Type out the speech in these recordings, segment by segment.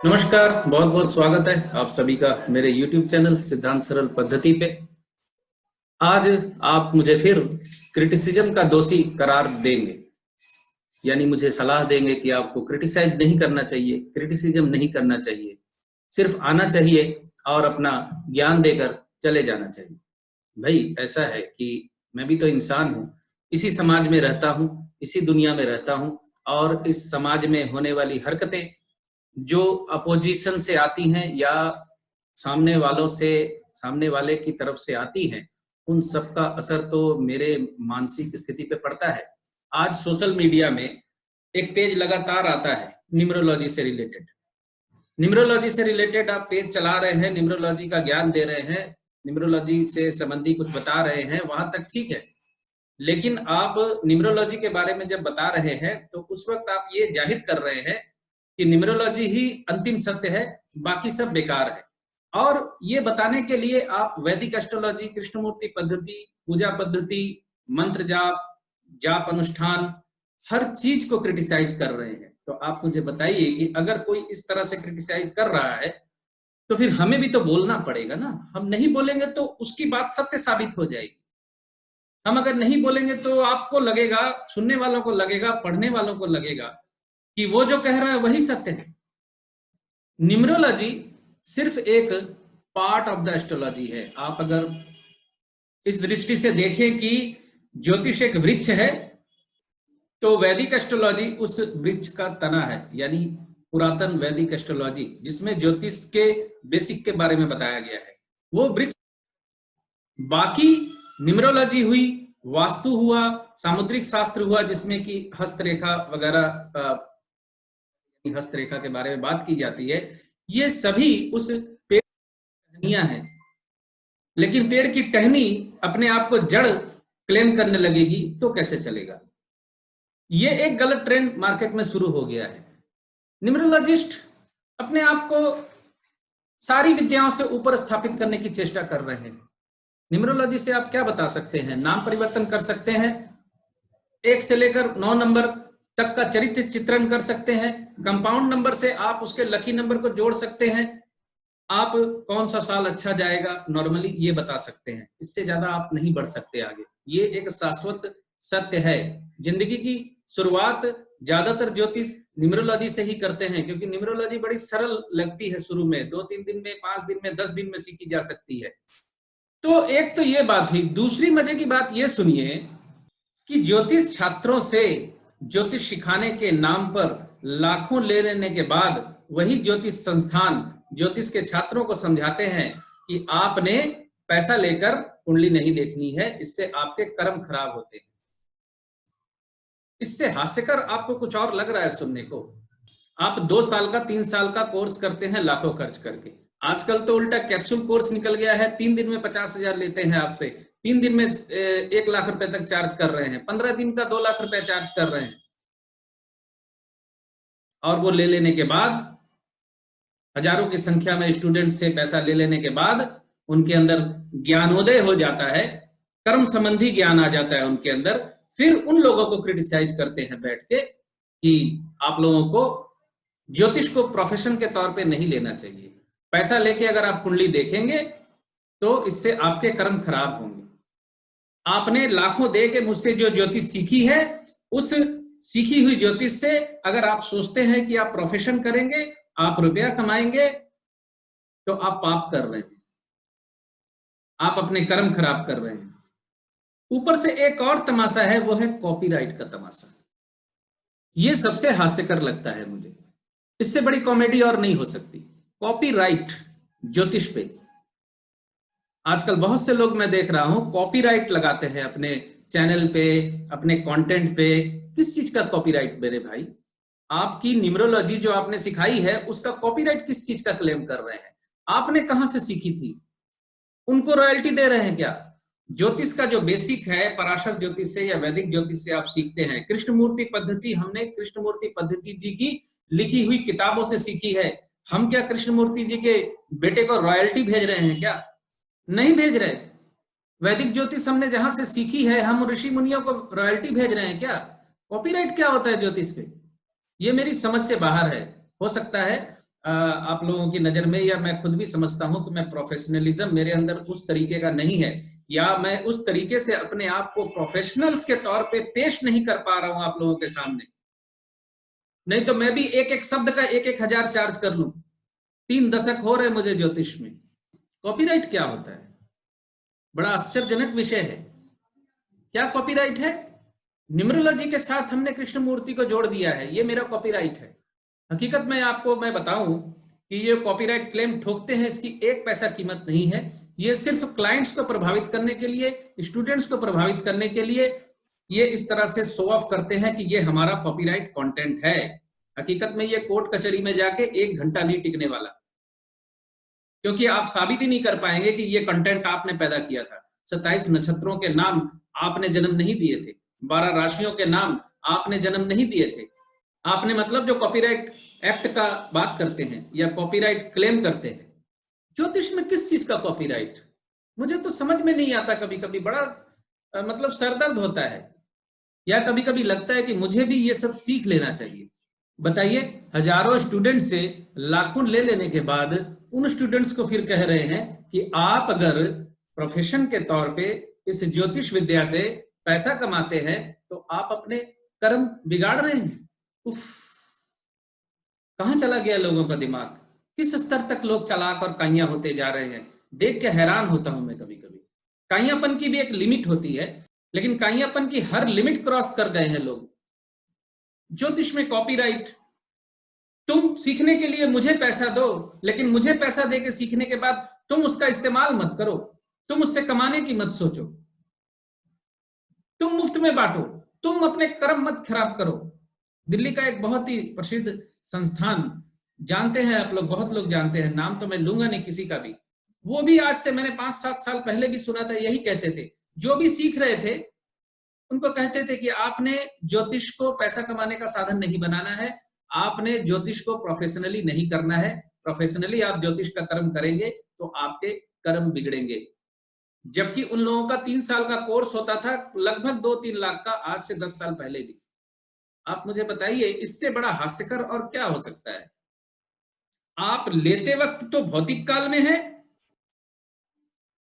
नमस्कार, बहुत बहुत स्वागत है आप सभी का मेरे YouTube चैनल सिद्धांत सरल पद्धति पे। आज आप मुझे फिर क्रिटिसिज्म का दोषी करार देंगे, यानी मुझे सलाह देंगे कि आपको क्रिटिसाइज नहीं करना चाहिए, क्रिटिसिज्म नहीं करना चाहिए, सिर्फ आना चाहिए और अपना ज्ञान देकर चले जाना चाहिए। भाई ऐसा है कि मैं भी तो इंसान हूँ, इसी समाज में रहता हूँ, इसी दुनिया में रहता हूँ और इस समाज में होने वाली हरकतें जो अपोजिशन से आती हैं या सामने वालों से सामने वाले की तरफ से आती हैं, उन सब का असर तो मेरे मानसिक स्थिति पे पड़ता है। आज सोशल मीडिया में एक पेज लगातार आता है न्यूमरोलॉजी से रिलेटेड। न्यूमरोलॉजी से रिलेटेड आप पेज चला रहे हैं, न्यूमरोलॉजी का ज्ञान दे रहे हैं, न्यूमरोलॉजी से संबंधी कुछ बता रहे हैं, वहां तक ठीक है। लेकिन आप न्यूमरोलॉजी के बारे में जब बता रहे हैं तो उस वक्त आप ये जाहिर कर रहे हैं कि न्यूमरोलॉजी ही अंतिम सत्य है, बाकी सब बेकार है। और ये बताने के लिए आप वैदिक एस्ट्रोलॉजी, कृष्णमूर्ति पद्धति, पूजा पद्धति, मंत्र जाप, जाप अनुष्ठान, हर चीज को क्रिटिसाइज कर रहे हैं। तो आप मुझे बताइए कि अगर कोई इस तरह से क्रिटिसाइज कर रहा है तो फिर हमें भी तो बोलना पड़ेगा ना। हम नहीं बोलेंगे तो उसकी बात सत्य साबित हो जाएगी। हम अगर नहीं बोलेंगे तो आपको लगेगा, सुनने वालों को लगेगा, पढ़ने वालों को लगेगा कि वो जो कह रहा है वही सत्य है। न्यूमरोलॉजी सिर्फ एक पार्ट ऑफ द एस्ट्रोलॉजी है। आप अगर इस दृष्टि से देखें कि ज्योतिष एक वृक्ष है, तो वैदिक एस्ट्रोलॉजी उस वृक्ष का तना है, यानी पुरातन वैदिक एस्ट्रोलॉजी जिसमें ज्योतिष के बेसिक के बारे में बताया गया है, वो वृक्ष। बाकी न्यूमरोलॉजी हुई, वास्तु हुआ, सामुद्रिक शास्त्र हुआ जिसमें कि हस्तरेखा वगैरह, हस्तरेखा के बारे में बात की जाती है, ये सभी उस पेड़ की टहनियां हैं। लेकिन पेड़ की टहनी अपने आप को जड़ क्लेम करने लगेगी तो कैसे चलेगा? ये एक गलत ट्रेंड मार्केट में शुरू हो गया है। न्यूमरोलॉजिस्ट अपने आप को सारी विद्याओं से ऊपर स्थापित करने की चेष्टा कर रहे हैं। न्यूमरोलॉजी से आप क्या बता सकते हैं? नाम परिवर्तन कर सकते हैं, 1 से लेकर 9 नंबर तक का चरित्र चित्रण कर सकते हैं, कंपाउंड नंबर से आप उसके लकी नंबर को जोड़ सकते हैं, आप कौन सा साल अच्छा जाएगा नॉर्मली ये बता सकते हैं। इससे ज्यादा आप नहीं बढ़ सकते आगे। ये एक शाश्वत सत्य है। जिंदगी की शुरुआत ज्यादातर ज्योतिष न्यूमरोलॉजी से ही करते हैं, क्योंकि न्यूमरोलॉजी बड़ी सरल लगती है। शुरू में 2-3 दिन में, 5 दिन में, 10 दिन में सीखी जा सकती है। तो एक तो ये बात हुई। दूसरी मजे की बात ये सुनिए कि ज्योतिष छात्रों से ज्योतिष सिखाने के नाम पर लाखों ले लेने के बाद वही ज्योतिष संस्थान ज्योतिष के छात्रों को समझाते हैं कि आपने पैसा लेकर कुंडली नहीं देखनी है, इससे आपके कर्म खराब होते हैं। इससे हास्यकर आपको कुछ और लग रहा है सुनने को। आप 2 साल का, 3 साल का कोर्स करते हैं लाखों खर्च करके। आजकल तो उल्टा कैप्सूल कोर्स निकल गया है। 3 दिन में 50,000 लेते हैं आपसे, 3 दिन में 1 लाख रुपए तक चार्ज कर रहे हैं, 15 दिन का 2 लाख रुपए चार्ज कर रहे हैं। और वो ले लेने के बाद, हजारों की संख्या में स्टूडेंट से पैसा ले लेने के बाद उनके अंदर ज्ञानोदय हो जाता है, कर्म संबंधी ज्ञान आ जाता है उनके अंदर। फिर उन लोगों को क्रिटिसाइज करते हैं बैठ के कि आप लोगों को ज्योतिष को प्रोफेशन के तौर पे नहीं लेना चाहिए। पैसा लेके अगर आप कुंडली देखेंगे तो इससे आपके कर्म खराब होंगे। आपने लाखों दे के मुझसे जो ज्योतिष सीखी है, उस सीखी हुई ज्योतिष से अगर आप सोचते हैं कि आप प्रोफेशन करेंगे, आप रुपया कमाएंगे, तो आप पाप कर रहे हैं, आप अपने कर्म खराब कर रहे हैं। ऊपर से एक और तमाशा है, वो है कॉपीराइट का तमाशा। ये सबसे हास्यकर लगता है मुझे। इससे बड़ी कॉमेडी और नहीं हो सकती। कॉपीराइट ज्योतिष पे आजकल बहुत से लोग मैं देख रहा हूं कॉपीराइट लगाते हैं अपने चैनल पे, अपने कंटेंट पे। किस चीज का कॉपीराइट मेरे भाई? आपकी न्यूमरोलॉजी जो आपने सिखाई है उसका कॉपीराइट किस चीज का क्लेम कर रहे हैं? आपने कहां से सीखी थी? उनको रॉयल्टी दे रहे हैं क्या? ज्योतिष का जो बेसिक है, पराशर ज्योतिष से या वैदिक ज्योतिष से आप सीखते हैं। कृष्णमूर्ति पद्धति हमने कृष्णमूर्ति पद्धति जी की लिखी हुई किताबों से सीखी है। हम क्या कृष्णमूर्ति जी के बेटे को रॉयल्टी भेज रहे हैं क्या? नहीं भेज रहे। वैदिक ज्योतिष हमने जहां से सीखी है, हम ऋषि मुनियों को रॉयल्टी भेज रहे हैं क्या? कॉपीराइट क्या होता है ज्योतिष पे? ये मेरी समझ से बाहर है। हो सकता है आप लोगों की नजर में, या मैं खुद भी समझता हूं कि मैं प्रोफेशनलिज्म मेरे अंदर उस तरीके का नहीं है, या मैं उस तरीके से अपने आप को प्रोफेशनल्स के तौर पे पेश नहीं कर पा रहा हूं आप लोगों के सामने। नहीं तो मैं भी एक एक शब्द का 1,000 चार्ज कर लूं। 3 दशक हो रहे मुझे ज्योतिष में। कॉपीराइट क्या होता है? बड़ा आश्चर्यजनक विषय है। क्या कॉपीराइट है? न्यूमरोलॉजी के साथ हमने कृष्णमूर्ति को जोड़ दिया है, ये मेरा कॉपीराइट है। हकीकत में आपको मैं बताऊं कि ये कॉपीराइट क्लेम ठोकते हैं, इसकी 1 पैसा कीमत नहीं है। ये सिर्फ क्लाइंट्स को प्रभावित करने के लिए, स्टूडेंट्स को प्रभावित करने के लिए ये इस तरह से शो ऑफ करते हैं कि ये हमारा कॉपीराइट कंटेंट है। हकीकत में ये कोर्ट कचहरी में जाके 1 घंटा नहीं टिकने वाला, क्योंकि आप साबित ही नहीं कर पाएंगे कि ये कंटेंट आपने पैदा किया था। 27 नक्षत्रों के नाम आपने जन्म नहीं दिए थे, 12 राशियों के नाम आपने जन्म नहीं दिए थे। आपने मतलब जो कॉपीराइट एक्ट का बात करते हैं या कॉपीराइट क्लेम करते हैं, ज्योतिष में किस चीज का कॉपीराइट? मुझे तो समझ में नहीं आता। कभी कभी बड़ा मतलब सरदर्द होता है, या कभी कभी लगता है कि मुझे भी ये सब सीख लेना चाहिए। बताइए, हजारों स्टूडेंट से लाखों ले लेने के बाद उन स्टूडेंट्स को फिर कह रहे हैं कि आप अगर प्रोफेशन के तौर पे इस ज्योतिष विद्या से पैसा कमाते हैं तो आप अपने कर्म बिगाड़ रहे हैं। उफ, कहां चला गया लोगों का दिमाग? किस स्तर तक लोग चालाक और काइयां होते जा रहे हैं, देख के हैरान होता हूं मैं कभी कभी। काइयापन की भी एक लिमिट होती है, लेकिन काइयापन की हर लिमिट क्रॉस कर गए हैं लोग। ज्योतिष में कॉपीराइट, तुम सीखने के लिए मुझे पैसा दो, लेकिन मुझे पैसा देके सीखने के बाद तुम उसका इस्तेमाल मत करो, तुम उससे कमाने की मत सोचो, तुम मुफ्त में बांटो, तुम अपने कर्म मत खराब करो। दिल्ली का एक बहुत ही प्रसिद्ध संस्थान, जानते हैं आप लोग, बहुत लोग जानते हैं, नाम तो मैं लूंगा नहीं किसी का भी, वो भी आज से मैंने 5-7 साल पहले भी सुना था, यही कहते थे। जो भी सीख रहे थे उनको कहते थे कि आपने ज्योतिष को पैसा कमाने का साधन नहीं बनाना है, आपने ज्योतिष को प्रोफेशनली नहीं करना है। प्रोफेशनली आप ज्योतिष का कर्म करेंगे तो आपके कर्म बिगड़ेंगे। जबकि उन लोगों का 3 साल का कोर्स होता था, लगभग 2-3 लाख का, आज से 10 साल पहले भी। आप मुझे बताइए, इससे बड़ा हास्यकर और क्या हो सकता है? आप लेते वक्त तो भौतिक काल में है,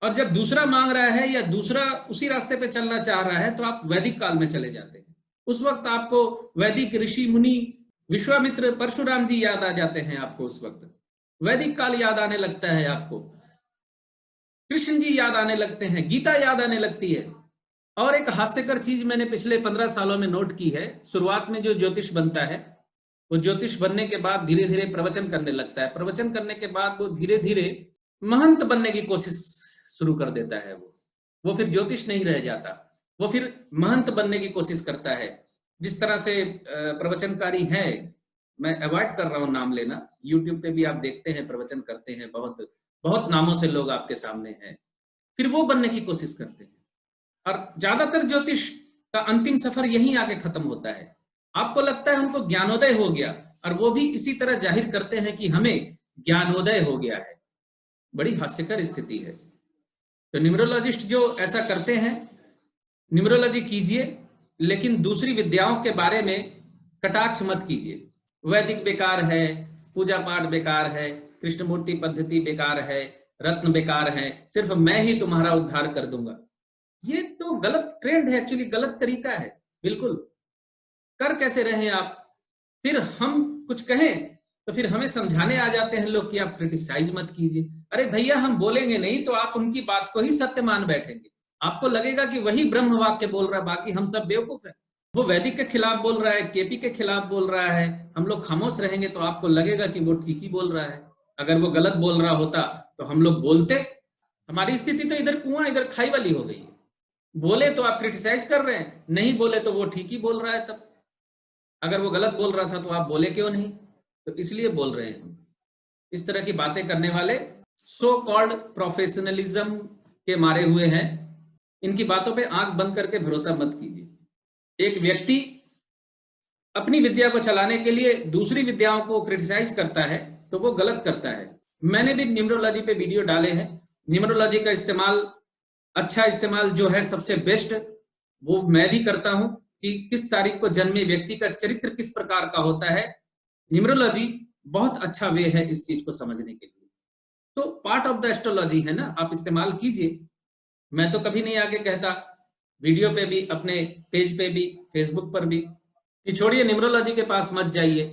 और जब दूसरा मांग रहा है या दूसरा उसी रास्ते पे चलना चाह रहा है तो आप वैदिक काल में चले जाते हैं। उस वक्त आपको वैदिक ऋषि मुनि, विश्वामित्र, परशुराम जी याद आ जाते हैं आपको। उस वक्त वैदिक काल याद आने लगता है आपको, कृष्ण जी याद आने लगते हैं, गीता याद आने लगती है। और एक हास्यकर चीज मैंने पिछले 15 सालों में नोट की है, शुरुआत में जो ज्योतिष बनता है, वो ज्योतिष बनने के बाद धीरे धीरे प्रवचन करने लगता है। प्रवचन करने के बाद वो धीरे धीरे महंत बनने की कोशिश शुरू कर देता है। वो फिर ज्योतिष नहीं रह जाता, वो फिर महंत बनने की कोशिश करता है। जिस तरह से प्रवचनकारी हैं, मैं अवॉइड कर रहा हूं नाम लेना, यूट्यूब पे भी आप देखते हैं प्रवचन करते हैं, बहुत बहुत नामों से लोग आपके सामने हैं, फिर वो बनने की कोशिश करते हैं। और ज्यादातर ज्योतिष का अंतिम सफर यहीं आके खत्म होता है। आपको लगता है उनको ज्ञानोदय हो गया, और वो भी इसी तरह जाहिर करते हैं कि हमें ज्ञानोदय हो गया है। बड़ी हास्यकर स्थिति है। तो न्यूमरोलॉजिस्ट जो ऐसा करते हैं, न्यूमरोलॉजी कीजिए, लेकिन दूसरी विद्याओं के बारे में कटाक्ष मत कीजिए। वैदिक बेकार है, पूजा पाठ बेकार है, कृष्णमूर्ति पद्धति बेकार है, रत्न बेकार है, सिर्फ मैं ही तुम्हारा उद्धार कर दूंगा। ये तो गलत ट्रेंड है, एक्चुअली गलत तरीका है। बिल्कुल कर कैसे रहे हैं आप? फिर हम कुछ कहें तो फिर हमें समझाने आ जाते हैं लोग कि आप क्रिटिसाइज मत कीजिए। अरे भैया, हम बोलेंगे नहीं तो आप उनकी बात को ही सत्य मान बैठेंगे। आपको लगेगा कि वही ब्रह्म वाक्य बोल रहा है, बाकी हम सब बेवकूफ हैं। वो वैदिक के खिलाफ बोल रहा है, केपी के खिलाफ बोल रहा है, हम लोग खामोश रहेंगे तो आपको लगेगा कि वो ठीक ही बोल रहा है। अगर वो गलत बोल रहा होता तो हम लोग बोलते। हमारी स्थिति तो इधर कुआं इधर खाई वाली हो गई है। बोले तो आप क्रिटिसाइज कर रहे हैं, नहीं बोले तो वो ठीक ही बोल रहा है। तब अगर वो गलत बोल रहा था तो आप बोले क्यों नहीं? तो इसलिए बोल रहे हैं। इस तरह की बातें करने वाले सो कॉल्ड प्रोफेशनलिज्म के मारे हुए हैं। इनकी बातों पे आंख बंद करके भरोसा मत कीजिए। एक व्यक्ति अपनी विद्या को चलाने के लिए दूसरी विद्याओं को क्रिटिसाइज करता है तो वो गलत करता है। मैंने भी न्यूमरोलॉजी पे वीडियो डाले हैं। न्यूमरोलॉजी का इस्तेमाल, अच्छा इस्तेमाल जो है सबसे बेस्ट, वो मैं भी करता हूं कि किस तारीख को जन्मे व्यक्ति का चरित्र किस प्रकार का होता है। न्यूमरोलॉजी बहुत अच्छा वे है इस चीज को समझने के लिए। तो पार्ट ऑफ द एस्ट्रोलॉजी है ना, आप इस्तेमाल कीजिए। मैं तो कभी नहीं आके कहता वीडियो पे भी, अपने पेज पे भी, फेसबुक पर भी, कि छोड़िए न्यूमरोलॉजी के पास मत जाइए,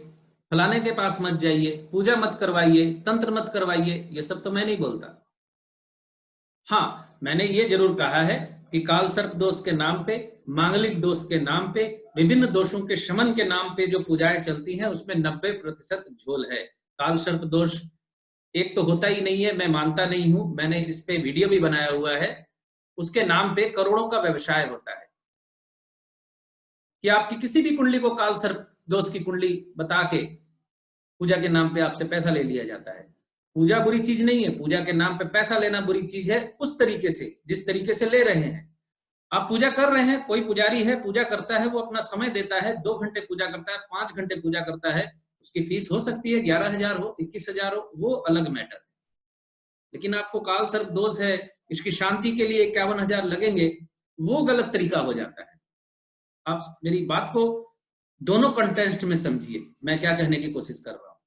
फलाने के पास मत जाइए, पूजा मत करवाइए, तंत्र मत करवाइए, ये सब तो मैं नहीं बोलता। हाँ, मैंने ये जरूर कहा है कि काल सर्प दोष के नाम पे, मांगलिक दोष के नाम पे, विभिन्न दोषों के शमन के नाम पे जो पूजाएं चलती हैं उसमें 90% झोल है। काल सर्प दोष एक तो होता ही नहीं है, मैं मानता नहीं हूं, मैंने इस पे वीडियो भी बनाया हुआ है। उसके नाम पे करोड़ों का व्यवसाय होता है कि आपकी किसी भी कुंडली को काल सर्प दोष की कुंडली बता के पूजा के नाम पे आपसे पैसा ले लिया जाता है। पूजा बुरी चीज नहीं है, पूजा के नाम पे पैसा लेना बुरी चीज है, उस तरीके से जिस तरीके से ले रहे हैं। आप पूजा कर रहे हैं, कोई पुजारी है पूजा करता है, वो अपना समय देता है, 2 घंटे पूजा करता है, 5 घंटे पूजा करता है, उसकी फीस हो सकती है 11,000 हो, 21,000 हो, वो अलग मैटर है। लेकिन आपको काल सर्प दोष है, इसकी शांति के लिए 51,000 लगेंगे, वो गलत तरीका हो जाता है। आप मेरी बात को दोनों कंटेक्स्ट में समझिए, मैं क्या कहने की कोशिश कर रहा हूं।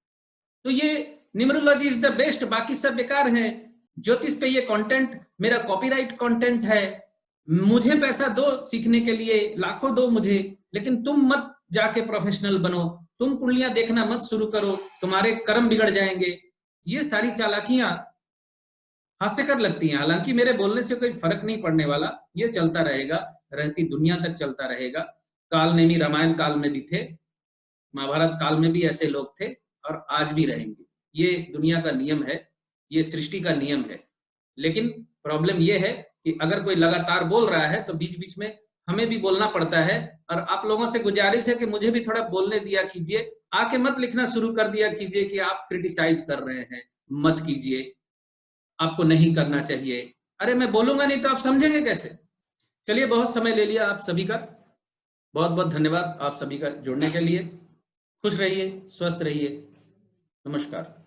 तो ये न्यूमरोलॉजी इज द बेस्ट, बाकी सब बेकार है। ज्योतिष पे ये कंटेंट मेरा कॉपीराइट कंटेंट है, मुझे पैसा दो सीखने के लिए, लाखों दो मुझे, लेकिन तुम मत जाके प्रोफेशनल बनो, तुम कुंडलियां देखना मत शुरू करो, तुम्हारे कर्म बिगड़ जाएंगे। ये सारी चालाकियां हास्यकर लगती हैं, हालांकि मेरे बोलने से कोई फर्क नहीं पड़ने वाला, ये चलता रहेगा, रहती दुनिया तक चलता रहेगा। काल नेमी रामायण काल में भी थे, महाभारत काल में भी ऐसे लोग थे, और आज भी रहेंगे। ये दुनिया का नियम है, ये सृष्टि का नियम है। लेकिन प्रॉब्लम ये है कि अगर कोई लगातार बोल रहा है तो बीच बीच में हमें भी बोलना पड़ता है। और आप लोगों से गुजारिश है कि मुझे भी थोड़ा बोलने दिया कीजिए, आके मत लिखना शुरू कर दिया कीजिए कि आप क्रिटिसाइज कर रहे हैं, मत कीजिए, आपको नहीं करना चाहिए। अरे मैं बोलूंगा नहीं तो आप समझेंगे कैसे। चलिए, बहुत समय ले लिया आप सभी का, बहुत बहुत धन्यवाद आप सभी का जुड़ने के लिए। खुश रहिए, स्वस्थ रहिए, नमस्कार।